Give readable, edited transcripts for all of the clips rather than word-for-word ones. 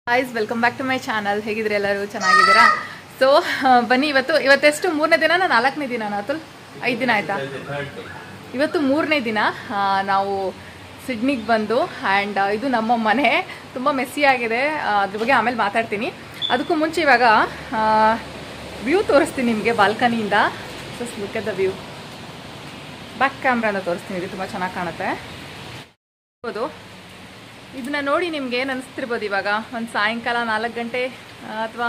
Guys welcome back to my channel. ಹೇಗಿದ್ರೆ ಎಲ್ಲರೂ ಚೆನ್ನಾಗಿದ್ದೀರಾ? ಸೊ ಬನ್ನಿ, ಇವತ್ತೆಷ್ಟು 3ನೇ ದಿನ, 4ನೇ ದಿನ ಅತುಲ್? 5 ದಿನ ಆಯ್ತಾ? ಇವತ್ತು 3ನೇ ದಿನ ನಾವು ಸಿಡ್ನಿಗೆ ಬಂದು. ಆ್ಯಂಡ್ ಇದು ನಮ್ಮ ಮನೆ ತುಂಬ ಮೆಸ್ಸಿ ಆಗಿದೆ, ಅದ್ರ ಬಗ್ಗೆ ಆಮೇಲೆ ಮಾತಾಡ್ತೀನಿ. ಅದಕ್ಕೂ ಮುಂಚೆ ಇವಾಗ ವ್ಯೂ ತೋರಿಸ್ತೀನಿ ನಿಮಗೆ ಬಾಲ್ಕನಿಯಿಂದ. Just look at the view. Back ಕ್ಯಾಮ್ರಾನ ತೋರಿಸ್ತೀನಿ, ಇದು ತುಂಬ ಚೆನ್ನಾಗಿ ಕಾಣುತ್ತೆ. ಹೌದು, ಇದನ್ನ ನೋಡಿ ನಿಮ್ಗೆ ಏನು ಅನಿಸ್ತಿರ್ಬೋದು. ಇವಾಗ ಒಂದು ಸಾಯಂಕಾಲ 4 ಗಂಟೆ ಅಥವಾ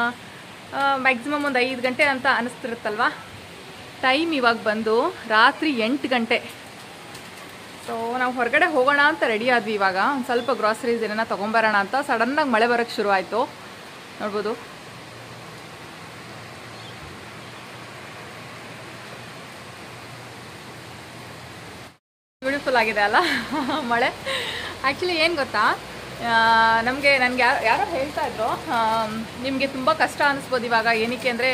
ಮ್ಯಾಕ್ಸಿಮಮ್ ಒಂದು 5 ಗಂಟೆ ಅಂತ ಅನಿಸ್ತಿರುತ್ತಲ್ವ. ಟೈಮ್ ಇವಾಗ ಬಂದು ರಾತ್ರಿ 8 ಗಂಟೆ. ಸೊ ನಾವು ಹೊರಗಡೆ ಹೋಗೋಣ ಅಂತ ರೆಡಿ ಆದ್ವಿ. ಇವಾಗ ಒಂದು ಸ್ವಲ್ಪ ಗ್ರಾಸರೀಸ್ ಏನೇನ ತೊಗೊಂಬರೋಣ ಅಂತ ಸಡನ್ನಾಗಿ ಮಳೆ ಬರೋಕ್ಕೆ ಶುರು ಆಯಿತು. ನೋಡ್ಬೋದು, ಬ್ಯೂಟಿಫುಲ್ ಆಗಿದೆ ಅಲ್ಲ ಮಳೆ. ಆ್ಯಕ್ಚುಲಿ ಏನು ಗೊತ್ತಾ, ನನಗೆ ಯಾರೋ ಹೇಳ್ತಾ ಇದ್ರು, ನಿಮಗೆ ತುಂಬ ಕಷ್ಟ ಅನಿಸ್ಬೋದು ಇವಾಗ. ಏನಕ್ಕೆ ಅಂದರೆ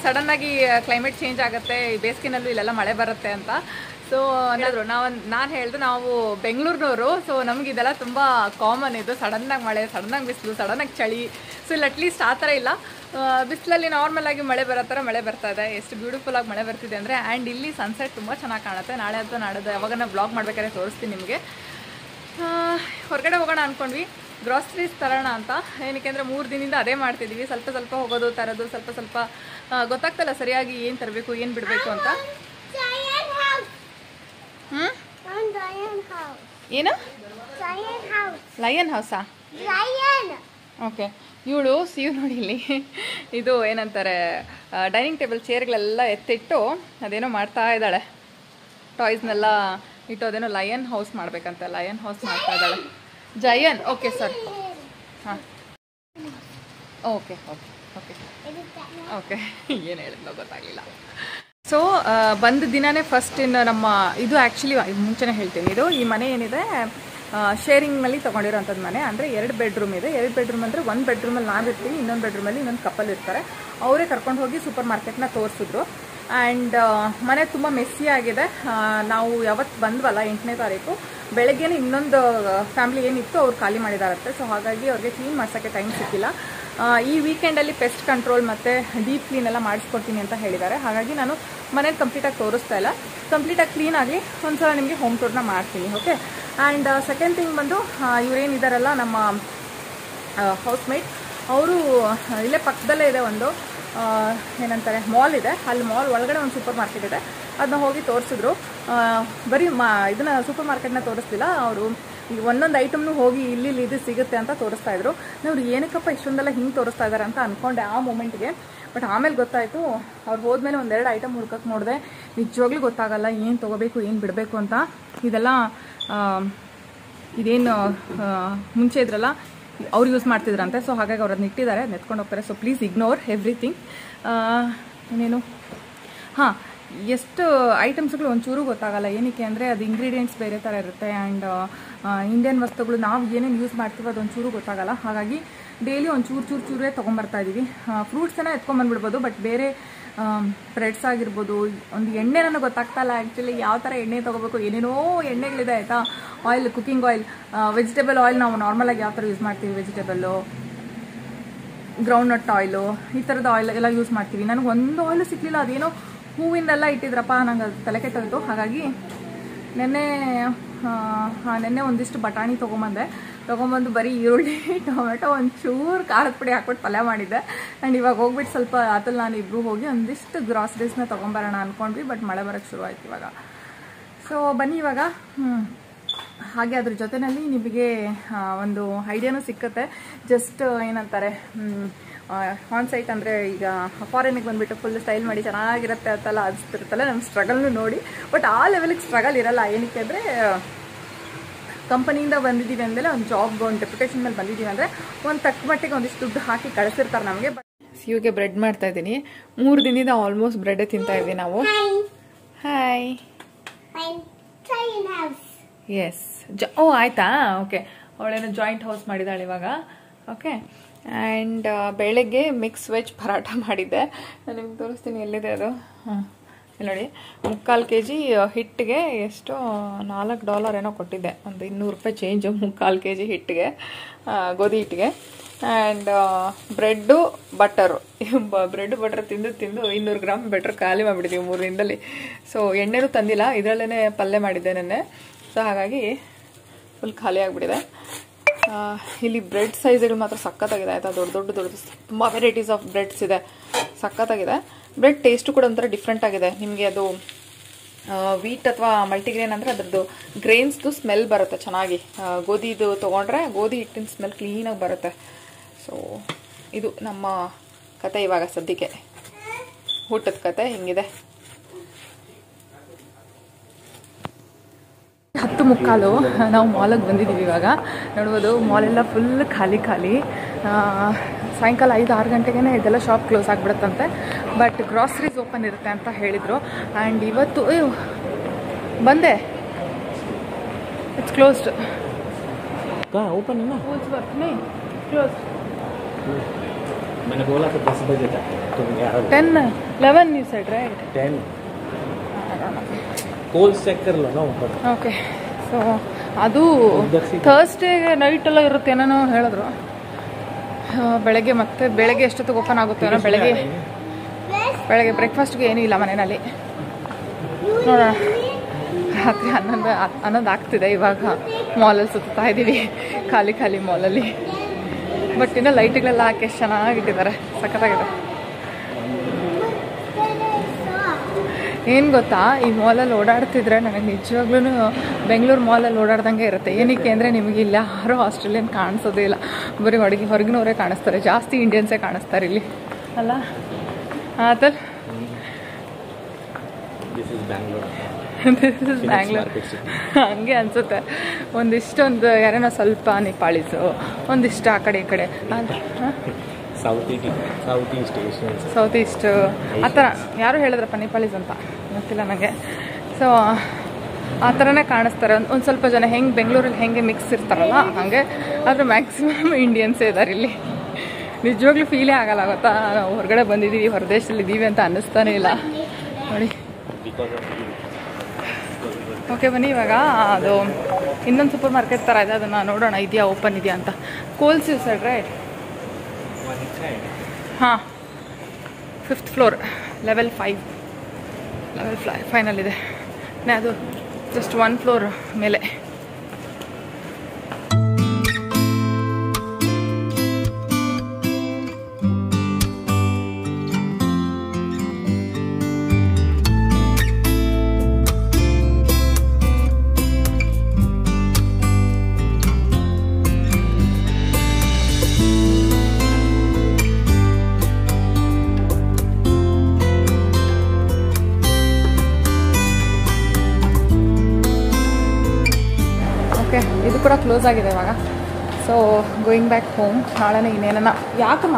ಸಡನ್ನಾಗಿ ಕ್ಲೈಮೇಟ್ ಚೇಂಜ್ ಆಗುತ್ತೆ, ಬೇಸಿಗೆನಲ್ಲೂ ಇಲ್ಲೆಲ್ಲ ಮಳೆ ಬರುತ್ತೆ ಅಂತ. ಸೊ ನಾನು ಹೇಳಿದೆ, ನಾವು ಬೆಂಗಳೂರಿನವರು, ಸೊ ನಮ್ಗೆ ಇದೆಲ್ಲ ತುಂಬ ಕಾಮನ್. ಇದು ಸಡನ್ನಾಗಿ ಮಳೆ, ಸಡನ್ನಾಗಿ ಬಿಸಿಲು, ಸಡನ್ನಾಗಿ ಚಳಿ. ಸೊ ಇಲ್ಲಿ ಅಟ್ಲೀಸ್ಟ್ ಆ ಥರ ಇಲ್ಲ. ಬಿಸಿಲಲ್ಲಿ ನಾರ್ಮಲ್ ಆಗಿ ಮಳೆ ಬರೋ ಥರ ಮಳೆ ಬರ್ತಾ ಇದೆ. ಎಷ್ಟು ಬ್ಯೂಟಿಫುಲ್ ಆಗಿ ಮಳೆ ಬರ್ತಿದೆ ಅಂದರೆ. ಆ್ಯಂಡ್ ಇಲ್ಲಿ ಸನ್ಸೆಟ್ ತುಂಬ ಚೆನ್ನಾಗಿ ಕಾಣುತ್ತೆ. ನಾಳೆ ಅಥವಾ ನಾಡಿದ್ದು ಯಾವಾಗ ನಾನು ಬ್ಲಾಗ್ ಮಾಡ್ಬೇಕಾದ್ರೆ ತೋರಿಸ್ತೀನಿ ನಿಮಗೆ. ಹೊರಗಡೆ ಹೋಗೋಣ ಅಂದ್ಕೊಂಡ್ವಿ, ಗ್ರಾಸರೀಸ್ ತರೋಣ ಅಂತ. ಏನಕ್ಕೆ ಅಂದರೆ 3 ದಿನದಿಂದ ಅದೇ ಮಾಡ್ತಿದ್ದೀವಿ. ಸ್ವಲ್ಪ ಸ್ವಲ್ಪ ಹೋಗೋದು, ತರೋದು, ಸ್ವಲ್ಪ ಸ್ವಲ್ಪ ಗೊತ್ತಾಗ್ತಲ್ಲ ಸರಿಯಾಗಿ ಏನು ತರಬೇಕು, ಏನು ಬಿಡಬೇಕು ಅಂತ. ಏನು ಲಯನ್ ಹೌಸಾ? ಓಕೆ, ಇವಳು ಸಿಯು ನೋಡಿ ಇಲ್ಲಿ ಇದು ಏನಂತಾರೆ, ಡೈನಿಂಗ್ ಟೇಬಲ್ ಚೇರ್ಗಳೆಲ್ಲ ಎತ್ತಿಟ್ಟು ಅದೇನೋ ಮಾಡ್ತಾ ಇದ್ದಾಳೆ. ಟಾಯ್ಸ್ನೆಲ್ಲ ಇಟ್ಟು ಅದೇನೋ ಲಯನ್ ಹೌಸ್ ಮಾಡ್ಬೇಕಂತ, ಲಯನ್ ಹೌಸ್ ಮಾಡ್ತಾ ಇದ್ದಾಳೆ. ಜಯನ್, ಓಕೆ ಸರ್, ಹಾಂ ಓಕೆ ಓಕೆ ಓಕೆ ಓಕೆ ಏನು ಹೇಳಿದ್ನೋ ಗೊತ್ತಾಗಲಿಲ್ಲ. ಸೊ ಬಂದ ದಿನವೇ ಫಸ್ಟ್ ಇನ್ನು ನಮ್ಮ ಇದು ಆ್ಯಕ್ಚುಲಿ ಮುಂಚೆನೇ ಹೇಳ್ತೀನಿ, ಇದು ಈ ಮನೆ ಏನಿದೆ ಶೇರಿಂಗ್ನಲ್ಲಿ ತೊಗೊಂಡಿರೋಂಥದ್ದು ಮನೆ. ಅಂದರೆ 2 ಬೆಡ್ರೂಮ್ ಇದೆ. 2 ಬೆಡ್ರೂಮ್ ಅಂದರೆ 1 ಬೆಡ್ರೂಮಲ್ಲಿ ನಾವು ಇರ್ತೀವಿ, ಇನ್ನೊಂದು ಬೆಡ್ರೂಮಲ್ಲಿ ಇನ್ನೊಂದು ಕಪಲ್ ಇರ್ತಾರೆ. ಅವರೇ ಕರ್ಕೊಂಡು ಹೋಗಿ ಸೂಪರ್ ಮಾರ್ಕೆಟ್ನ ತೋರಿಸಿದ್ರು. ಆ್ಯಂಡ್ ಮನೆ ತುಂಬ ಮೆಸ್ಸಿ ಆಗಿದೆ. ನಾವು ಯಾವತ್ತು ಬಂದ್ವಲ್ಲ 8ನೇ ತಾರೀಕು ಬೆಳಗ್ಗೆನೇ ಇನ್ನೊಂದು ಫ್ಯಾಮಿಲಿ ಏನಿತ್ತು ಅವ್ರು ಖಾಲಿ ಮಾಡಿದಾರತ್ತೆ. ಸೊ ಹಾಗಾಗಿ ಅವ್ರಿಗೆ ಕ್ಲೀನ್ ಮಾಡ್ಸೋಕ್ಕೆ ಟೈಮ್ ಸಿಕ್ಕಿಲ್ಲ. ಈ ವೀಕೆಂಡಲ್ಲಿ ಪೆಸ್ಟ್ ಕಂಟ್ರೋಲ್ ಮತ್ತು ಡೀಪ್ ಕ್ಲೀನ್ ಎಲ್ಲ ಮಾಡಿಸ್ಕೊಡ್ತೀನಿ ಅಂತ ಹೇಳಿದ್ದಾರೆ. ಹಾಗಾಗಿ ನಾನು ಮನೇಲಿ ಕಂಪ್ಲೀಟಾಗಿ ತೋರಿಸ್ತಾ ಇಲ್ಲ. ಕಂಪ್ಲೀಟಾಗಿ ಕ್ಲೀನಾಗಿ ಒಂದ್ಸಲ ನಿಮಗೆ ಹೋಮ್ ಟೂರ್ನ ಮಾಡ್ತೀನಿ. ಓಕೆ. ಆ್ಯಂಡ್ ಸೆಕೆಂಡ್ ಥಿಂಗ್ ಬಂದು, ಇವರೇನಿದ್ದಾರಲ್ಲ ನಮ್ಮ ಹೌಸ್ ಮೇಟ್, ಅವರು ಇಲ್ಲೇ ಪಕ್ಕದಲ್ಲೇ ಇದೆ ಒಂದು ಏನಂತಾರೆ ಮಾಲ್ ಇದೆ. ಅಲ್ಲಿ ಮಾಲ್ ಒಳಗಡೆ ಒಂದು ಸೂಪರ್ ಮಾರ್ಕೆಟ್ ಇದೆ, ಅದನ್ನ ಹೋಗಿ ತೋರಿಸಿದ್ರು. ಬರೀ ಇದನ್ನ ಸೂಪರ್ ಮಾರ್ಕೆಟ್ನ ತೋರಿಸ್ತಿಲ್ಲ ಅವರು, ಈಗ ಒಂದೊಂದು ಐಟಮ್ನು ಹೋಗಿ ಇಲ್ಲಿ ಇದು ಸಿಗುತ್ತೆ ಅಂತ ತೋರಿಸ್ತಾ ಇದ್ರು. ನಾವು ಏನಕ್ಕಪ್ಪ ಇಷ್ಟೊಂದೆಲ್ಲ ಹಿಂಗೆ ತೋರಿಸ್ತಾ ಇದ್ದಾರೆ ಅಂತ ಅಂದ್ಕೊಂಡೆ ಆ ಮೂಮೆಂಟ್ಗೆ. ಬಟ್ ಆಮೇಲೆ ಗೊತ್ತಾಯಿತು, ಅವ್ರು ಹೋದ್ಮೇಲೆ 1-2 ಐಟಮ್ ಹುಡ್ಕಕ್ಕೆ ನೋಡಿದೆ. ನಿಜವಾಗ್ಲೂ ಗೊತ್ತಾಗಲ್ಲ ಏನು ತೊಗೋಬೇಕು, ಏನು ಬಿಡಬೇಕು ಅಂತ. ಇದೆಲ್ಲ ಇದೇನು ಮುಂಚೆ ಇದ್ರಲ್ಲ ಅವ್ರು ಯೂಸ್ ಮಾಡ್ತಿದ್ರಂತೆ. ಸೊ ಹಾಗಾಗಿ ಅವ್ರು ಅದನ್ನ ಇಟ್ಟಿದ್ದಾರೆ, ಅದನ್ನ ಎತ್ಕೊಂಡು ಹೋಗ್ತಾರೆ. So please ignore everything. ಏನೇನು ಹಾಂ, ಎಷ್ಟು ಐಟಮ್ಸ್ಗಳು ಒಂಚೂರು ಗೊತ್ತಾಗಲ್ಲ. ಏನಕ್ಕೆ ಅಂದರೆ ಅದು ಇಂಗ್ರೀಡಿಯೆಂಟ್ಸ್ ಬೇರೆ ಥರ ಇರುತ್ತೆ. ಆ್ಯಂಡ್ ಇಂಡಿಯನ್ ವಸ್ತುಗಳು ನಾವು ಏನೇನು ಯೂಸ್ ಮಾಡ್ತೀವಿ ಅದೊಂಚೂರು ಗೊತ್ತಾಗಲ್ಲ. ಹಾಗಾಗಿ ಡೈಲಿ ಒಂದು ಚೂರೇ ತೊಗೊಂಬರ್ತಾ ಇದ್ದೀವಿ. ಫ್ರೂಟ್ಸನ್ನ ಎತ್ಕೊಂಡ್ಬಂದ್ಬಿಡ್ಬೋದು, ಬಟ್ ಬೇರೆ ಬ್ರೆಡ್ಸ್ ಆಗಿರ್ಬೋದು, ಒಂದು ಎಣ್ಣೆ ನನಗೆ ಗೊತ್ತಾಗ್ತಾ ಇಲ್ಲ ಆ್ಯಕ್ಚುಲಿ ಯಾವ ಥರ ಎಣ್ಣೆ ತೊಗೋಬೇಕು. ಏನೇನೋ ಎಣ್ಣೆಗಳಿದೆ ಆಯಿತಾ. Oil, cooking oil, vegetable oil ನಾವು ನಾರ್ಮಲಾಗಿ ಯಾವ ಥರ ಯೂಸ್ ಮಾಡ್ತೀವಿ, ವೆಜಿಟೇಬಲ್ಲು, ಗ್ರೌಂಡ್ನಟ್ ಆಯಿಲು, ಈ ಥರದ ಆಯಿಲ್ ಎಲ್ಲ ಯೂಸ್ ಮಾಡ್ತೀವಿ. ನನಗೆ ಒಂದು ಆಯಿಲು ಸಿಕ್ಕಲಿಲ್ಲ. ಅದೇನೋ ಹೂವಿಂದೆಲ್ಲ ಇಟ್ಟಿದ್ರಪ್ಪ, ನಂಗೆ ಅದು ತಲೆ ಕೆಟ್ಟೋಯ್ತು. ಹಾಗಾಗಿ ನೆನ್ನೆ ಒಂದಿಷ್ಟು ಬಟಾಣಿ ತೊಗೊಂಬಂದು ಬರೀ ಈರುಳ್ಳಿ, ಟೊಮೆಟೊ, ಒಂಚೂರು ಖಾರದ ಪುಡಿ ಹಾಕ್ಬಿಟ್ಟು ಪಲ್ಯ ಮಾಡಿದ್ದೆ. ಆ್ಯಂಡ್ ಇವಾಗ ಹೋಗ್ಬಿಟ್ಟು ಸ್ವಲ್ಪ ಅತಲ್ ನಾನು ಇಬ್ಬರು ಹೋಗಿ ಒಂದಿಷ್ಟು ಗ್ರಾಸರೀಸ್ನ ತೊಗೊಂಬರೋಣ ಅಂದ್ಕೊಂಡ್ವಿ. ಬಟ್ ಮಳೆ ಬರೋಕ್ಕೆ ಶುರು ಆಯ್ತು ಇವಾಗ. ಸೊ ಬನ್ನಿ ಇವಾಗ. ಹಾಗೆ ಅದ್ರ ಜೊತೆಯಲ್ಲಿ ನಿಮಗೆ ಒಂದು ಐಡಿಯಾನೂ ಸಿಕ್ಕತ್ತೆ. ಜಸ್ಟ್ ಏನಂತಾರೆ, ಆನ್ ಸೈಟ್ ಅಂದರೆ ಈಗ ಫಾರಿನಿಗೆ ಬಂದುಬಿಟ್ಟು ಫುಲ್ ಸ್ಟೈಲ್ ಮಾಡಿ ಚೆನ್ನಾಗಿರುತ್ತೆ ಅಂತೆಲ್ಲ ಅನಿಸ್ತಿರುತ್ತಲ್ಲ, ನಮ್ಮ ಸ್ಟ್ರಗಲ್ನು ನೋಡಿ. ಬಟ್ ಆ ಲೆವೆಲಿಗೆ ಸ್ಟ್ರಗಲ್ ಇರಲ್ಲ. ಏನಕ್ಕೆ ಅಂದರೆ ಕಂಪನಿಯಿಂದ ಬಂದಿದ್ದೀವಿ ಅಂದಮೇಲೆ ಒಂದು ಜಾಬ್, ಒಂದು ಡೆಪ್ಯುಟೇಷನ್ ಮೇಲೆ ಬಂದಿದ್ದೀವಿ ಅಂದರೆ ಒಂದು ತಕ್ಕ ಮಟ್ಟಿಗೆ ಒಂದಿಷ್ಟು ದುಡ್ಡು ಹಾಕಿ ಕಳಿಸಿರ್ತಾರೆ ನಮಗೆ. ಸಿಯುಗೆ ಬ್ರೆಡ್ ಮಾಡ್ತಾ ಇದ್ದೀನಿ. 3 ದಿನದಿಂದ ಆಲ್ಮೋಸ್ಟ್ ಬ್ರೆಡ್ಡೇ ತಿಂತಾ ಇದ್ದೀವಿ ನಾವು. ಹಾಯ್. ಎಸ್, ಓ ಆಯಿತಾ, ಓಕೆ. ಅವಳೇನೋ ಜಾಯಿಂಟ್ ಹೌಸ್ ಮಾಡಿದ್ದಾಳೆ ಇವಾಗ. ಓಕೆ. ಆ್ಯಂಡ್ ಬೆಳಗ್ಗೆ ಮಿಕ್ಸ್ ವೆಜ್ ಪರಾಟ ಮಾಡಿದ್ದೆ. ನಾನು ನಿಮ್ಗೆ ತೋರಿಸ್ತೀನಿ, ಎಲ್ಲಿದೆ ಅದು. ಹಾಂ, ನೋಡಿ, 3/4 kg ಹಿಟ್ಟಿಗೆ ಎಷ್ಟು $4 ಏನೋ ಕೊಟ್ಟಿದ್ದೆ. ಒಂದು $200 ಚೇಂಜು 3/4 kg ಹಿಟ್ಟಿಗೆ, ಗೋಧಿ ಹಿಟ್ಟಿಗೆ. And bread butter bread butter ತಿಂದು 200 ಗ್ರಾಮ್ ಬಟರ್ ಖಾಲಿ ಮಾಡಿಬಿಟ್ಟಿದ್ದೀವಿ 3 ದಿನದಲ್ಲಿ. ಸೊ ಎಣ್ಣೆನೂ ತಂದಿಲ್ಲ, ಇದರಲ್ಲೇ ಪಲ್ಯ ಮಾಡಿದ್ದೆ ನೆನ್ನೆ. ಸೊ ಹಾಗಾಗಿ ಫುಲ್ ಖಾಲಿ ಆಗಿಬಿಟ್ಟಿದೆ. ಇಲ್ಲಿ ಬ್ರೆಡ್ ಸೈಜ್ಗಳು ಮಾತ್ರ ಸಖತ್ತಾಗಿದೆ ಆಯಿತಾ. ದೊಡ್ಡದು ತುಂಬ ವೆರೈಟೀಸ್ ಆಫ್ ಬ್ರೆಡ್ಸ್ ಇದೆ, ಸಖತ್ತಾಗಿದೆ. ಬ್ರೆಡ್ ಟೇಸ್ಟು ಕೂಡ ಒಂಥರ ಡಿಫ್ರೆಂಟ್ ಆಗಿದೆ. ನಿಮಗೆ ಅದು ವೀಟ್ ಅಥವಾ ಮಲ್ಟಿಗ್ರೇನ್ ಅಂದರೆ ಅದರದ್ದು ಗ್ರೇನ್ಸ್ದು ಸ್ಮೆಲ್ ಬರುತ್ತೆ ಚೆನ್ನಾಗಿ. ಗೋಧಿದು ತೊಗೊಂಡ್ರೆ ಗೋಧಿ ಹಿಟ್ಟಿನ ಸ್ಮೆಲ್ ಕ್ಲೀನಾಗಿ ಬರುತ್ತೆ. ಸೊ ಇದು ನಮ್ಮ ಕತೆ ಇವಾಗ ಸದ್ಯಕ್ಕೆ, ಊಟದ ಕತೆ ಹಿಂಗಿದೆ. 10:15 ನಾವು ಮಾಲಿಗೆ ಬಂದಿದ್ದೀವಿ ಇವಾಗ. ನೋಡ್ಬೋದು ಮಾಲೆಲ್ಲ ಫುಲ್ ಖಾಲಿ. ಸಾಯಂಕಾಲ 5-6 ಗಂಟೆಗೆ ಇದೆಲ್ಲ ಶಾಪ್ ಕ್ಲೋಸ್ ಆಗಿಬಿಡುತ್ತಂತೆ. ಬಟ್ ಗ್ರಾಸರೀಸ್ ಓಪನ್ ಇರುತ್ತೆ ಅಂತ ಹೇಳಿದರು. ಆ್ಯಂಡ್ ಇವತ್ತು ಬಂದೆ, ಇಟ್ಸ್ ಕ್ಲೋಸ್ಡ್. ओपन है ना, नहीं क्लोज. मैंने बोला था 10 बजे तक, तुम 10-11 you said right? 10 Coles check कर लो ना ऊपर. ಓಕೆ. ಸೊ ಅದು ಥರ್ಸ್ಡೇ ನೈಟ್ ಎಲ್ಲ ಇರುತ್ತೆ ಏನೋ ಹೇಳಿದ್ರು. ಬೆಳಗ್ಗೆ ಮತ್ತೆ ಬೆಳಗ್ಗೆ ಎಷ್ಟೊತ್ತಿಗೆ ಓಪನ್ ಆಗುತ್ತೆ ಏನೋ. ಬೆಳಗ್ಗೆ ಬ್ರೇಕ್ಫಾಸ್ಟ್ಗೆ ಏನೂ ಇಲ್ಲ ಮನೆಯಲ್ಲಿ. ನೋಡೋಣ. ರಾತ್ರಿ 11 ಆಗ್ತಿದೆ. ಇವಾಗ ಮಾಲಲ್ಲಿ ಸುತ್ತಾ ಇದ್ದೀವಿ, ಖಾಲಿ ಮಾಲಲ್ಲಿ. ಬಟ್ ಇನ್ನೂ ಲೈಟ್ಗಳೆಲ್ಲ ಹಾಕಿ ಎಷ್ಟು ಚೆನ್ನಾಗಿಟ್ಟಿದ್ದಾರೆ, ಸಖತ್ತಾಗಿದೆ. ಏನು ಗೊತ್ತಾ, ಈ ಮಾಲಲ್ಲಿ ಓಡಾಡ್ತಿದ್ರೆ ನನಗೆ ನಿಜವಾಗ್ಲೂ ಬೆಂಗಳೂರು ಮಾಲಲ್ಲಿ ಓಡಾಡ್ದಂಗೆ ಇರುತ್ತೆ. ಏನಕ್ಕೆ ಅಂದರೆ ನಿಮಗೆ ಇಲ್ಲಿ ಯಾರೂ ಆಸ್ಟ್ರೇಲಿಯನ್ ಕಾಣಿಸೋದೇ ಇಲ್ಲ, ಬರೀ ಹೊರಗಿನವರೇ ಕಾಣಿಸ್ತಾರೆ. ಜಾಸ್ತಿ ಇಂಡಿಯನ್ಸೇ ಕಾಣಿಸ್ತಾರೆ ಇಲ್ಲಿ ಅಲ್ಲ. ಆತಲ್ ದಿಸ್ ಇಸ್ ಬ್ಯಾಂಗ್ಳೂರ್ ಹಂಗೆ ಅನಿಸುತ್ತೆ. ಒಂದಿಷ್ಟೊಂದು ಯಾರೇನೋ ಸ್ವಲ್ಪ ನೇಪಾಳೀಸು, ಒಂದಿಷ್ಟು ಆ ಕಡೆ ಈ ಕಡೆ, ಸೌತ್ ಈಸ್ಟ್ ಆ ಥರ ಯಾರು ಹೇಳಿದ್ರಪ್ಪ ನೇಪಾಳೀಸ್ ಅಂತ, ಗೊತ್ತಿಲ್ಲ ನನಗೆ. ಸೊ ಆ ಥರನೇ ಕಾಣಿಸ್ತಾರೆ. ಒಂದು ಸ್ವಲ್ಪ ಜನ ಹೆಂಗೆ ಬೆಂಗಳೂರಲ್ಲಿ ಹೆಂಗೆ ಮಿಕ್ಸ್ ಇರ್ತಾರಲ್ಲ ಹಾಗೆ, ಆದರೆ ಮ್ಯಾಕ್ಸಿಮಮ್ ಇಂಡಿಯನ್ಸೇ ಇದ್ದಾರೆ ಇಲ್ಲಿ. ನಿಜವಾಗ್ಲೂ ಫೀಲೇ ಆಗಲ್ಲ ಗೊತ್ತಾ, ನಾವು ಹೊರಗಡೆ ಬಂದಿದ್ದೀವಿ, ಹೊರದೇಶದಲ್ಲಿ ಇದ್ದೀವಿ ಅಂತ ಅನ್ನಿಸ್ತಾನೆ ಇಲ್ಲ ನೋಡಿ. ಓಕೆ ಬನ್ನಿ, ಇವಾಗ ಅದು ಇನ್ನೊಂದು ಸೂಪರ್ ಮಾರ್ಕೆಟ್ ಥರ ಇದೆ, ಅದನ್ನು ನೋಡೋಣ ಇದೆಯಾ, ಓಪನ್ ಇದೆಯಾ ಅಂತ. Coles you said right? ಹಾಂ, 5th ಫ್ಲೋರ್, ಲೆವೆಲ್ 5 ಅದು ಜಸ್ಟ್ 1 ಫ್ಲೋರ್ ಮೇಲೆ. ಇದು ಕೂಡ ಕ್ಲೋಸ್ ಆಗಿದೆ ಇವಾಗ. So going back home. ನಾಳೆನೇ ಇನ್ನೇನ, ಯಾಕಮ್ಮ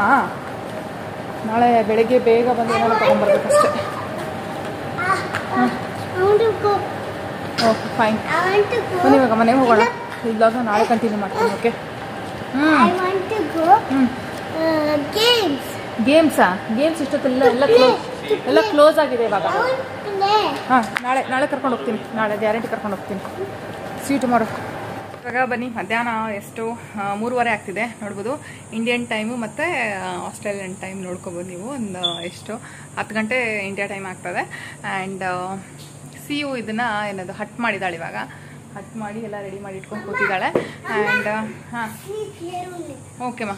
ನಾಳೆ ಬೆಳಗ್ಗೆ ಬೇಗ ಬಂದು ಏನಾದ್ರು ತೊಗೊಂಡ್ಬರ್ಬೇಕಷ್ಟೆ. ಓಕೆ ಫೈನ್, ಬನ್ನಿ ಇವಾಗ ಮನೆಗೆ ಹೋಗೋಣ. ಇವಾಗ ನಾಳೆ ಕಂಟಿನ್ಯೂ ಮಾಡ್ತೀನಿ. ಓಕೆ. ಗೇಮ್ಸ್ ಇಷ್ಟೊತ್ತಿಲ್ಲ, ಎಲ್ಲ ಕ್ಲೋಸ್ ಆಗಿದೆ ಇವಾಗ. ಹಾಂ, ನಾಳೆ ಕರ್ಕೊಂಡು ಹೋಗ್ತೀನಿ, ನಾಳೆ ಗ್ಯಾರಂಟಿ ಕರ್ಕೊಂಡು ಹೋಗ್ತೀನಿ. See you tomorrow. ಇವಾಗ ಬನ್ನಿ, ಮಧ್ಯಾಹ್ನ ಎಷ್ಟು 3:15 ಆಗ್ತಿದೆ. ನೋಡ್ಬೋದು ಇಂಡಿಯನ್ ಟೈಮು ಮತ್ತು ಆಸ್ಟ್ರೇಲಿಯನ್ ಟೈಮ್ ನೋಡ್ಕೊಬೋದು ನೀವು. ಒಂದು ಎಷ್ಟು 10 ಗಂಟೆ ಇಂಡಿಯಾ ಟೈಮ್ ಆಗ್ತದೆ. ಆ್ಯಂಡ್ ಸಿ ಯು ಇದನ್ನು ಏನದು ಹಟ್ ಮಾಡಿದ್ದಾಳೆ ಇವಾಗ. ಹಟ್ ಮಾಡಿ ಎಲ್ಲ ರೆಡಿ ಮಾಡಿ ಇಟ್ಕೊಂಡು ಕೂತಿದ್ದಾಳೆ. ಆ್ಯಂಡ್ ಹಾಂ ಓಕೆಮ್ಮ,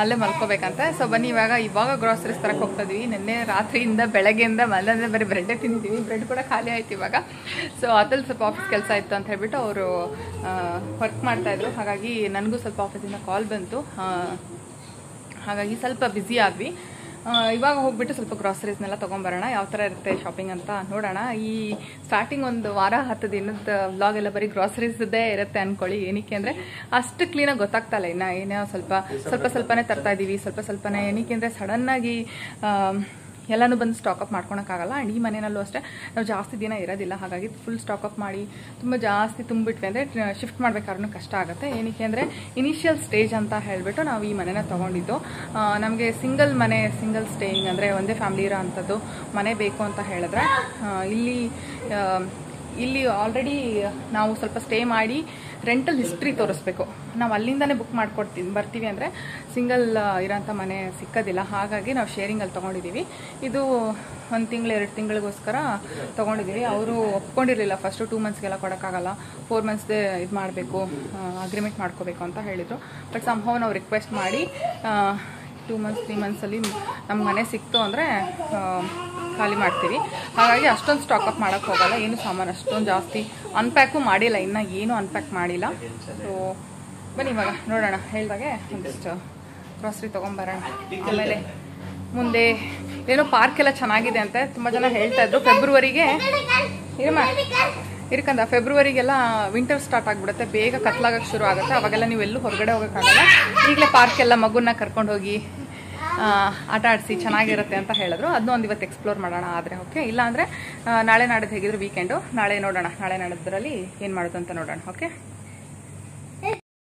ಅಲ್ಲೇ ಮಲ್ಕೋಬೇಕಂತೆ. ಸೊ ಬನ್ನಿ ಇವಾಗ ಗ್ರಾಸರೀಸ್ ತರಕ್ಕೆ ಹೋಗ್ತಾ ಇದೀವಿ. ನಿನ್ನೆ ರಾತ್ರಿಯಿಂದ ಬೆಳಗ್ಗೆಯಿಂದ ಮಲ್ಲಂದ್ರೆ ಬರೀ ಬ್ರೆಡ್ಡೇ ತಿಂದಿದ್ದೀವಿ. ಬ್ರೆಡ್ ಕೂಡ ಖಾಲಿ ಆಯ್ತು ಇವಾಗ. ಸೊ ಅದ್ರಲ್ಲಿ ಸ್ವಲ್ಪ ಆಫೀಸ್ ಕೆಲಸ ಇತ್ತು ಅಂತ ಹೇಳ್ಬಿಟ್ಟು ಅವರು ವರ್ಕ್ ಮಾಡ್ತಾಯಿದ್ರು. ಹಾಗಾಗಿ ನನಗೂ ಸ್ವಲ್ಪ ಆಫೀಸಿಂದ ಕಾಲ್ ಬಂತು, ಹಾಗಾಗಿ ಸ್ವಲ್ಪ ಬ್ಯುಸಿ ಆದ್ವಿ. ಇವಾಗ ಹೋಗ್ಬಿಟ್ಟು ಸ್ವಲ್ಪ ಗ್ರಾಸರೀಸ್ನೆಲ್ಲ ತೊಗೊಂಬರೋಣ. ಯಾವ ಥರ ಇರುತ್ತೆ ಶಾಪಿಂಗ್ ಅಂತ ನೋಡೋಣ. ಈ ಸ್ಟಾರ್ಟಿಂಗ್ ಒಂದು ವಾರ 10 ದಿನದ ವ್ಲಾಗ್ ಎಲ್ಲ ಬರೀ ಗ್ರಾಸರೀಸ್ದೇ ಇರುತ್ತೆ ಅಂದ್ಕೊಳ್ಳಿ. ಏನಕ್ಕೆ ಅಂದರೆ ಅಷ್ಟು ಕ್ಲೀನಾಗಿ ಗೊತ್ತಾಗ್ತಾ ಇಲ್ಲ. ಇನ್ನು ಏನೋ ಸ್ವಲ್ಪನೇ ತರ್ತಾ ಇದ್ದೀವಿ, ಸ್ವಲ್ಪನೇ. ಏನಕ್ಕೆ ಅಂದರೆ ಸಡನ್ನಾಗಿ ಎಲ್ಲನೂ ಬಂದು ಸ್ಟಾಕಪ್ ಮಾಡ್ಕೊಳಕ್ಕಾಗಲ್ಲ. ಆ್ಯಂಡ್ ಈ ಮನೆಯಲ್ಲೂ ಅಷ್ಟೇ ನಾವು ಜಾಸ್ತಿ ದಿನ ಇರೋದಿಲ್ಲ. ಹಾಗಾಗಿ ಫುಲ್ ಸ್ಟಾಕಪ್ ಮಾಡಿ ತುಂಬ ಜಾಸ್ತಿ ತುಂಬಿಟ್ವಿ ಅಂದರೆ ಶಿಫ್ಟ್ ಮಾಡ್ಬೇಕಾದ್ರೂ ಕಷ್ಟ ಆಗುತ್ತೆ. ಏನಕ್ಕೆ ಅಂದರೆ ಇನಿಷಿಯಲ್ ಸ್ಟೇಜ್ ಅಂತ ಹೇಳಿಬಿಟ್ಟು ನಾವು ಈ ಮನೆನ ತೊಗೊಂಡಿದ್ದು. ನಮಗೆ ಸಿಂಗಲ್ ಸ್ಟೇಯಿಂಗ್ ಅಂದರೆ ಒಂದೇ ಫ್ಯಾಮಿಲಿ ಇರೋ ಅಂಥದ್ದು ಮನೆ ಬೇಕು ಅಂತ ಹೇಳಿದ್ರೆ ಇಲ್ಲಿ ಆಲ್ರೆಡಿ ನಾವು ಸ್ವಲ್ಪ ಸ್ಟೇ ಮಾಡಿ ರೆಂಟಲ್ ಹಿಸ್ಟ್ರಿ ತೋರಿಸ್ಬೇಕು. ನಾವು ಅಲ್ಲಿಂದನೇ ಬುಕ್ ಬರ್ತೀವಿ ಅಂದರೆ ಸಿಂಗಲ್ ಇರೋಂಥ ಮನೆ ಸಿಕ್ಕೋದಿಲ್ಲ. ಹಾಗಾಗಿ ನಾವು ಶೇರಿಂಗಲ್ಲಿ ತೊಗೊಂಡಿದ್ದೀವಿ. ಇದು 1 ತಿಂಗಳು 2 ತಿಂಗಳಿಗೋಸ್ಕರ ತೊಗೊಂಡಿದ್ದೀವಿ. ಅವರು ಒಪ್ಕೊಂಡಿರಲಿಲ್ಲ ಫಸ್ಟು. 2 ಮಂತ್ಸ್ಗೆಲ್ಲ ಕೊಡೋಕ್ಕಾಗಲ್ಲ, 4 ಮಂತ್ಸ್ದೇ ಇದು ಮಾಡಬೇಕು, ಅಗ್ರಿಮೆಂಟ್ ಮಾಡ್ಕೋಬೇಕು ಅಂತ ಹೇಳಿದರು. ಬಟ್ ಸಂಭವ ನಾವು ರಿಕ್ವೆಸ್ಟ್ ಮಾಡಿ 2 ಮಂತ್ಸ್ 3 ಮಂತ್ಸಲ್ಲಿ ನಮ್ಮ ಮನೆ ಸಿಕ್ತು ಅಂದರೆ ಖಾಲಿ ಮಾಡ್ತೀವಿ. ಹಾಗಾಗಿ ಅಷ್ಟೊಂದು ಸ್ಟಾಕಪ್ ಮಾಡೋಕ್ಕೆ ಹೋಗಲ್ಲ. ಏನು ಸಾಮಾನು ಅಷ್ಟೊಂದು ಜಾಸ್ತಿ ಅನ್ಪ್ಯಾಕು ಮಾಡಿಲ್ಲ, ಇನ್ನೂ ಏನೂ ಅನ್ಪ್ಯಾಕ್ ಮಾಡಿಲ್ಲ. ಸೊ ಬನ್ನಿ ಇವಾಗ ನೋಡೋಣ. ಹೇಳಿದಾಗೆ ಒಂದಿಷ್ಟು ಗ್ರಾಸರಿ ತೊಗೊಂಬರೋಣ. ಆಮೇಲೆ ಮುಂದೆ ಏನೋ ಪಾರ್ಕ್ ಎಲ್ಲ ಚೆನ್ನಾಗಿದೆ ಅಂತೆ ತುಂಬ ಜನ ಹೇಳ್ತಾ ಇದ್ರು. ಫೆಬ್ರವರಿಗೆ ಇರ್ಕಂದ ಫೆಬ್ರವರಿಗೆಲ್ಲ ವಿಂಟರ್ ಸ್ಟಾರ್ಟ್ ಆಗಿಬಿಡುತ್ತೆ, ಬೇಗ ಕತ್ಲಾಗಕ್ಕೆ ಶುರು ಆಗುತ್ತೆ. ಅವಾಗೆಲ್ಲ ನೀವೆಲ್ಲೂ ಹೊರಗಡೆ ಹೋಗೋಕ್ಕಾಗಲ್ಲ. ಈಗಲೇ ಪಾರ್ಕೆಲ್ಲ ಮಗುನ ಕರ್ಕೊಂಡು ಹೋಗಿ ಆಟ ಆಡಿಸಿ ಚೆನ್ನಾಗಿರುತ್ತೆ ಅಂತ ಹೇಳಿದ್ರು. ಅದನ್ನೂ ಒಂದು ಇವತ್ತು ಎಕ್ಸ್ಪ್ಲೋರ್ ಮಾಡೋಣ. ಆದರೆ ಓಕೆ, ಇಲ್ಲಾಂದರೆ ನಾಳೆ ನಾಡಿದ್ದು ಹೇಗಿದ್ರು ವೀಕೆಂಡು, ನಾಳೆ ನೋಡೋಣ. ನಾಳೆ ನಾಡಿದ್ರಲ್ಲಿ ಏನು ಮಾಡೋದು ಅಂತ ನೋಡೋಣ. ಓಕೆ,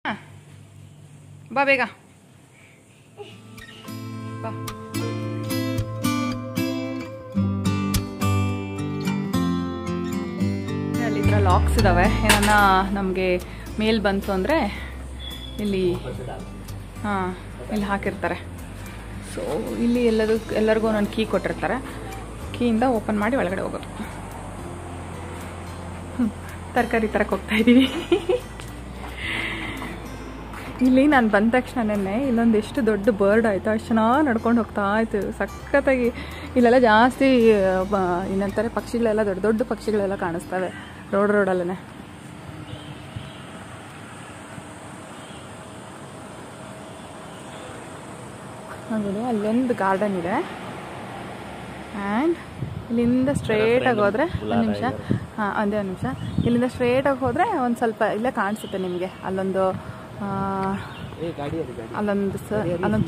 ಹಾಂ ಬಾ ಬೇಗ ಬಾ. ಅಲ್ಲಿದ್ರ ಲಾಕ್ಸ್ ಇದ್ದಾವೆ. ಏನನ್ನ ನಮಗೆ ಮೇಲ್ ಬಂತು ಅಂದರೆ ಇಲ್ಲಿ ಹಾಂ ಇಲ್ಲಿ ಹಾಕಿರ್ತಾರೆ. ಸೊ ಇಲ್ಲಿ ಎಲ್ಲರಿಗೂ ನಾನು ಕೀ ಕೊಟ್ಟಿರ್ತಾರೆ. ಕೀಯಿಂದ ಓಪನ್ ಮಾಡಿ ಒಳಗಡೆ ಹೋಗೋದು. ತರಕಾರಿ ತರಕ್ಕೆ ಹೋಗ್ತಾಯಿದ್ದೀವಿ. ಇಲ್ಲಿ ನಾನು ಬಂದ ತಕ್ಷಣನೇ ಇಲ್ಲೊಂದು ಎಷ್ಟು ದೊಡ್ಡ ಬರ್ಡ್ ಆಯಿತು, ಅಷ್ಟು ಚೆನ್ನಾಗಿ ನಡ್ಕೊಂಡು ಹೋಗ್ತಾ ಆಯಿತು. ಸಖತ್ತಾಗಿ ಇಲ್ಲೆಲ್ಲ ಜಾಸ್ತಿ ಇನ್ನಂತಾರೆ ಪಕ್ಷಿಗಳೆಲ್ಲ, ದೊಡ್ಡ ದೊಡ್ಡ ಪಕ್ಷಿಗಳೆಲ್ಲ ಕಾಣಿಸ್ತವೆ ರೋಡಲ್ಲೇ. ನೋಡ್ಬೋದು ಅಲ್ಲೊಂದು ಗಾರ್ಡನ್ ಇದೆ. ಆ್ಯಂಡ್ ಇಲ್ಲಿಂದ ಸ್ಟ್ರೇಟಾಗಿ ಹೋದರೆ ಒಂದು ನಿಮಿಷ, ಹಾಂ ಒಂದೇ ಒಂದು ನಿಮಿಷ, ಇಲ್ಲಿಂದ ಸ್ಟ್ರೇಟಾಗಿ ಹೋದರೆ ಒಂದು ಸ್ವಲ್ಪ ಇಲ್ಲೇ ಕಾಣಿಸುತ್ತೆ ನಿಮಗೆ. ಅಲ್ಲೊಂದು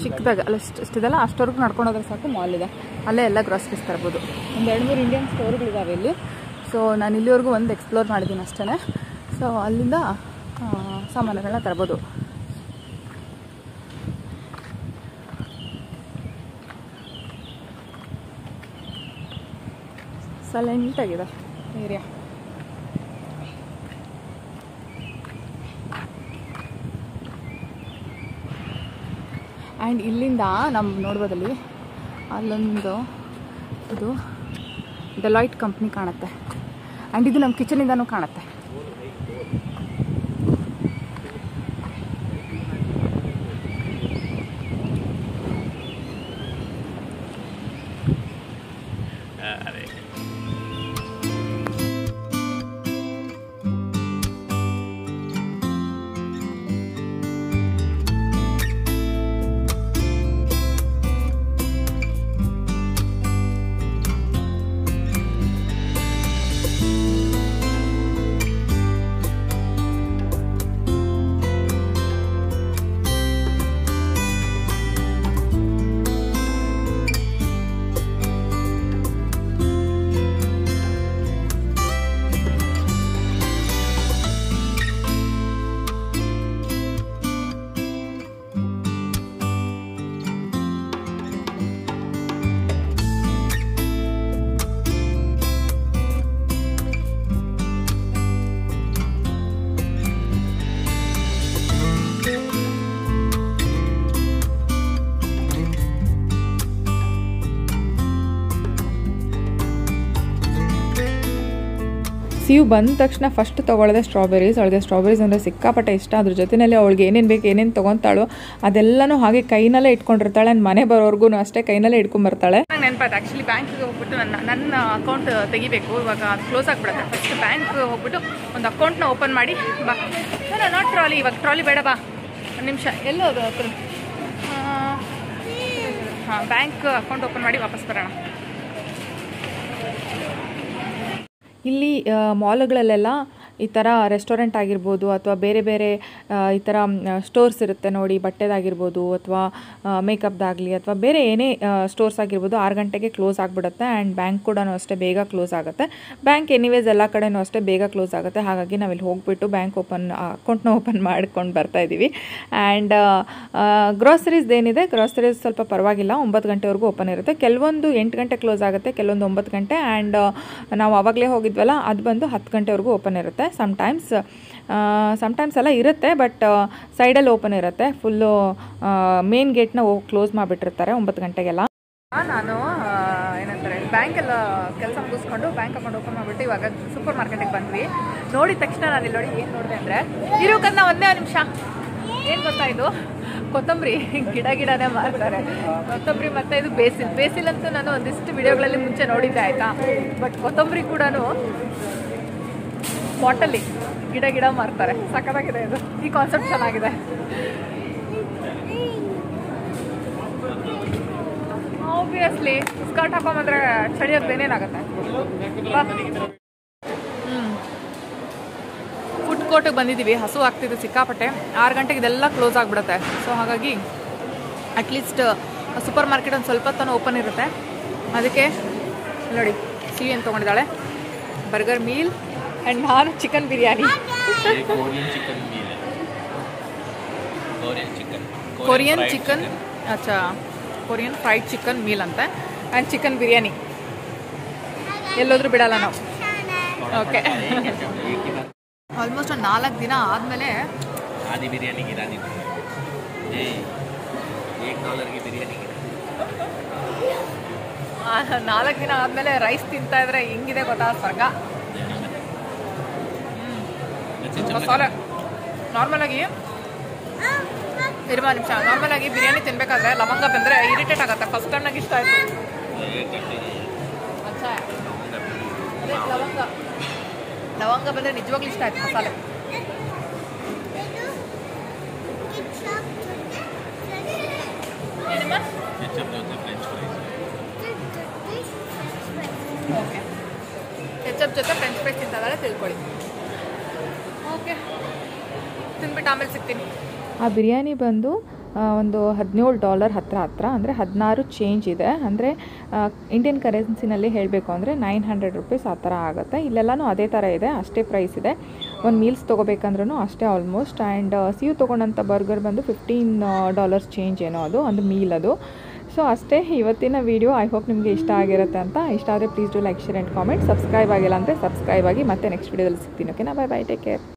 ಚಿಕ್ಕದಾಗ ಅಷ್ಟಿದೆಲ್ಲ, ಅಷ್ಟವರೆಗೂ ನಡ್ಕೊಂಡು ಹೋದ್ರೆ ಸಾಕು ಮಾಲ್ ಇದೆ. ಅಲ್ಲೇ ಎಲ್ಲ ಗ್ರಾಸರೀಸ್ ತರ್ಬೋದು. ಒಂದು 2-3 ಇಂಡಿಯನ್ ಸ್ಟೋರ್ಗಳಿದ್ದಾವೆ ಇಲ್ಲಿ. ಸೊ ನಾನು ಇಲ್ಲಿವರೆಗೂ ಒಂದು ಎಕ್ಸ್ಪ್ಲೋರ್ ಮಾಡಿದ್ದೀನಿ ಅಷ್ಟೇ. ಸೊ ಅಲ್ಲಿಂದ ಸಾಮಾನುಗಳನ್ನ ತರ್ಬೋದು. ಸೈಲೆಂಟಾಗಿದೆ ಏರಿಯಾ. ಆ್ಯಂಡ್ ಇಲ್ಲಿಂದ ನಮ್ಮ ನೋಡ್ಬೋದಲ್ಲಿ ಅಲ್ಲೊಂದು ಇದು ಡೆಲಾಯ್ಟ್ ಕಂಪ್ನಿ ಕಾಣುತ್ತೆ. ಆ್ಯಂಡ್ ಇದು ನಮ್ಮ ಕಿಚನಿಂದನೂ ಕಾಣುತ್ತೆ. ಸಿಯು ಬಂದ ತಕ್ಷಣ ಫಸ್ಟ್ ತೊಗೊಳ್ಳೋದೆ ಸ್ಟ್ರಾಬೆರೀಸ್. ಅವಳಿಗೆ ಸ್ಟ್ರಾಬೆರೀಸ್ ಅಂದರೆ ಸಿಕ್ಕಾಪಟ್ಟೆ ಇಷ್ಟ. ಅದ್ರ ಜೊತೆಯಲ್ಲಿ ಅವಳಿಗೆ ಏನೇನು ಬೇಕು, ಏನೇನು ತೊಗೊತಾಳೋ ಅದೆಲ್ಲನೂ ಹಾಗೆ ಕೈನಲ್ಲೇ ಇಟ್ಕೊಂಡಿರ್ತಾಳೆ. ಮನೆ ಬರೋರ್ಗು ಅಷ್ಟೇ ಕೈನಲ್ಲೇ ಇಟ್ಕೊಂಡ್ಬರ್ತಾಳೆ. ನಂಗೆ ನೆನಪಾಯ್ತು ಆ್ಯಕ್ಚುಲಿ ಬ್ಯಾಂಕಿಗೆ ಹೋಗ್ಬಿಟ್ಟು ನನ್ನ ಅಕೌಂಟ್ ತೆಗಿಬೇಕು. ಇವಾಗ ಅದು ಕ್ಲೋಸ್ ಆಗಿಬಿಡುತ್ತೆ. ಫಸ್ಟ್ ಬ್ಯಾಂಕ್ ಹೋಗ್ಬಿಟ್ಟು ಒಂದು ಅಕೌಂಟ್ನ ಓಪನ್ ಮಾಡಿ ಬಾ. ನಾಟ್ ಟ್ರಾಲಿ, ಇವಾಗ ಟ್ರಾಲಿ ಬೇಡ, ಬಾ ಒಂದು ನಿಮಿಷ. ಎಲ್ಲೋದು ಹಾಂ, ಬ್ಯಾಂಕ್ ಅಕೌಂಟ್ ಓಪನ್ ಮಾಡಿ ವಾಪಸ್ ಬರೋಣ. ಇಲ್ಲಿ ಮಾಲ್ಗಳಲ್ಲೆಲ್ಲ ಈ ಥರ ರೆಸ್ಟೋರೆಂಟ್ ಆಗಿರ್ಬೋದು ಅಥವಾ ಬೇರೆ ಬೇರೆ ಈ ಥರ ಸ್ಟೋರ್ಸ್ ಇರುತ್ತೆ ನೋಡಿ, ಬಟ್ಟೆದಾಗಿರ್ಬೋದು ಅಥವಾ ಮೇಕಪ್ದಾಗಲಿ ಅಥವಾ ಬೇರೆ ಏನೇ ಸ್ಟೋರ್ಸ್ ಆಗಿರ್ಬೋದು 6 ಗಂಟೆಗೆ ಕ್ಲೋಸ್ ಆಗಿಬಿಡುತ್ತೆ. ಆ್ಯಂಡ್ ಬ್ಯಾಂಕ್ ಕೂಡ ಅಷ್ಟೇ ಬೇಗ ಕ್ಲೋಸ್ ಆಗುತ್ತೆ. ಬ್ಯಾಂಕ್ ಎನಿವೇಸ್ ಎಲ್ಲ ಕಡೆನೂ ಅಷ್ಟೇ ಬೇಗ ಕ್ಲೋಸ್ ಆಗುತ್ತೆ. ಹಾಗಾಗಿ ನಾವಿಲ್ಲಿ ಹೋಗ್ಬಿಟ್ಟು ಬ್ಯಾಂಕ್ ಅಕೌಂಟ್ನ ಓಪನ್ ಮಾಡ್ಕೊಂಡು ಬರ್ತಾಯಿದ್ದೀವಿ. ಆ್ಯಂಡ್ ಗ್ರಾಸರೀಸ್ ಏನಿದೆ, ಗ್ರಾಸರೀಸ್ ಸ್ವಲ್ಪ ಪರವಾಗಿಲ್ಲ, 9 ಗಂಟೆವರೆಗೂ ಓಪನ್ ಇರುತ್ತೆ. ಕೆಲವೊಂದು 8 ಗಂಟೆ ಕ್ಲೋಸ್ ಆಗುತ್ತೆ, ಕೆಲವೊಂದು 9 ಗಂಟೆ. ಆ್ಯಂಡ್ ನಾವು ಆವಾಗಲೇ ಹೋಗಿದ್ವಲ್ಲ ಅದು ಬಂದು 10 ಗಂಟೆವರೆಗೂ ಓಪನ್ ಇರುತ್ತೆ. ಸಮ್ಟೈಮ್ಸ್ ಸಮ್ಟೈಮ್ಸ್ ಎಲ್ಲ ಇರುತ್ತೆ, ಬಟ್ ಸೈಡಲ್ಲಿ ಓಪನ್ ಇರುತ್ತೆ. ಫುಲ್ಲು ಮೇನ್ ಗೇಟ್ನ ಕ್ಲೋಸ್ ಮಾಡಿಬಿಟ್ಟಿರ್ತಾರೆ 9 ಗಂಟೆಗೆಲ್ಲ. ನಾನು ಏನಂತಾರೆ ಬ್ಯಾಂಕೆಲ್ಲ ಕೆಲಸ ಮುಗಿಸ್ಕೊಂಡು ಬ್ಯಾಂಕ್ ಅಕೌಂಟ್ ಓಪನ್ ಮಾಡಿಬಿಟ್ಟು ಇವಾಗ ಸೂಪರ್ ಮಾರ್ಕೆಟಿಗೆ ಬಂದ್ವಿ. ನೋಡಿದ ತಕ್ಷಣ ನಾನು ಇಲ್ಲಿ ನೋಡಿ ಏನು ನೋಡಿದೆ ಅಂದರೆ ಇರೋಕನ್ನ ಒಂದೇ ನಿಮಿಷ ಏನು ಗೊತ್ತಾ, ಇದು ಕೊತ್ತಂಬರಿ ಗಿಡನೇ ಮಾರ್ತಾರೆ. ಕೊತ್ತಂಬರಿ ಮತ್ತು ಇದು ಬೇಸಿಲ್ ಅಂತೂ ನಾನು ಒಂದಿಷ್ಟು ವಿಡಿಯೋಗಳಲ್ಲಿ ಮುಂಚೆ ನೋಡಿದ್ದೆ ಆಯಿತಾ. ಬಟ್ ಕೊತ್ತಂಬರಿ ಕೂಡ ಬಾಟಲ್ಲಿ ಗಿಡ ಮಾರ್ತಾರೆ. ಸಖತ್ತಾಗಿದೆ ಇದು, ಈ ಕಾನ್ಸೆಪ್ಟ್ ಚೆನ್ನಾಗಿದೆ. ಆಬ್ವಿಯಸ್ಲಿ ಸ್ಕರ್ಟ್ ಹಾಕೊಂಬಂದ್ರೆ ಚಳಿ ಏನೇನಾಗುತ್ತೆ. ಫುಡ್ ಕೋರ್ಟಿಗೆ ಬಂದಿದ್ದೀವಿ, ಹಸು ಆಗ್ತಿದೆ ಸಿಕ್ಕಾಪಟ್ಟೆ. 6 ಗಂಟೆಗೆ ಇದೆಲ್ಲ ಕ್ಲೋಸ್ ಆಗಿಬಿಡುತ್ತೆ. ಸೊ ಹಾಗಾಗಿ ಅಟ್ಲೀಸ್ಟ್ ಸೂಪರ್ ಮಾರ್ಕೆಟ್ ಒಂದು ಸ್ವಲ್ಪ ಹೊತ್ತು ಓಪನ್ ಇರುತ್ತೆ. ಅದಕ್ಕೆ ನೋಡಿ ಸಿಹಿ ಏನು ತೊಗೊಂಡಿದ್ದಾಳೆ, ಬರ್ಗರ್ ಮೀಲ್ ಆ್ಯಂಡ್ ನಾನು ಚಿಕನ್ ಬಿರಿಯಾನಿ. ಕೊರಿಯನ್ ಚಿಕನ್, ಅಚ್ಚಾ ಕೊರಿಯನ್ ಫ್ರೈಡ್ ಚಿಕನ್ ಮೀಲ್ ಅಂತೆ, ಆ್ಯಂಡ್ ಚಿಕನ್ ಬಿರಿಯಾನಿ. ಎಲ್ಲೋದ್ರೂ ಬಿಡಲ್ಲ ನಾವು. ಓಕೆ, ಆಲ್ಮೋಸ್ಟ್ ಒಂದು 4 ದಿನ ಆದಮೇಲೆ आधी बिरयानी गिरानी $1 की बिरयानी 4 ದಿನ ಆದಮೇಲೆ ರೈಸ್ ತಿಂತಾ ಇದ್ರೆ ಹೆಂಗಿದೆ ಗೊತ್ತಾ, ಸ್ವರ್ಗ. ಮಸಾಲೆ ನಾರ್ಮಲಾಗಿ 20 ನಿಮಿಷ ನಾರ್ಮಲಾಗಿ ಬಿರಿಯಾನಿ ತಿನ್ಬೇಕಾದ್ರೆ ಲವಂಗ ಬಂದರೆ ಇರಿಟೇಟ್ ಆಗುತ್ತೆ. ಫಸ್ಟ್ ಟೈಮ್ನಾಗ ಇಷ್ಟ ಆಯಿತು. ಲವಂಗ ಬಂದರೆ ನಿಜವಾಗ್ಲೂ ಇಷ್ಟ ಆಯಿತು ಮಸಾಲೆ. ಓಕೆ, ಕೆಚಪ್ ಜೊತೆ ಫ್ರೆಂಚ್ ಫ್ರೈಸ್ ತಿಂತಾಳೆ ತಿಳ್ಕೊಳ್ಳಿ. ಓಕೆ, ತಿನ್ಬಿಟ್ಟು ಆಮೇಲೆ ಸಿಗ್ತೀನಿ. ಆ ಬಿರಿಯಾನಿ ಬಂದು ಒಂದು $17 ಹತ್ರ ಅಂದರೆ 16 ಚೇಂಜ್ ಇದೆ. ಅಂದರೆ ಇಂಡಿಯನ್ ಕರೆನ್ಸಿನಲ್ಲಿ ಹೇಳಬೇಕು ಅಂದರೆ $900 ಆ ಥರ ಆಗುತ್ತೆ. ಇಲ್ಲೆಲ್ಲನೂ ಅದೇ ಥರ ಇದೆ, ಅಷ್ಟೇ ಪ್ರೈಸ್ ಇದೆ. ಒಂದು ಮೀಲ್ಸ್ ತೊಗೋಬೇಕಂದ್ರೂ ಅಷ್ಟೇ ಆಲ್ಮೋಸ್ಟ್. ಆ್ಯಂಡ್ ಸಿಯು ತೊಗೊಂಡಂಥ ಬರ್ಗರ್ ಬಂದು $15 ಚೇಂಜ್ ಏನೋ ಅದು ಒಂದು ಮೀಲ್ ಅದು. ಸೊ ಅಷ್ಟೇ ಇವತ್ತಿನ ವೀಡಿಯೋ. ಐ ಹೋಪ್ ನಿಮಗೆ ಇಷ್ಟ ಆಗಿರುತ್ತೆ ಅಂತ. ಇಷ್ಟ ಆದರೆ please do like, share and comment. Subscribe ಆಗಿಲ್ಲ ಅಂದರೆ ಸಬ್ಸ್ಕ್ರೈಬ್ ಆಗಿ. ಮತ್ತೆ ನೆಕ್ಸ್ಟ್ ವೀಡಿಯೋದಲ್ಲಿ ಸಿಗ್ತೀನಿ. ಓಕೆನಾ, ಬೈ ಬೈ, ಟೇಕ್ ಕೇರ್.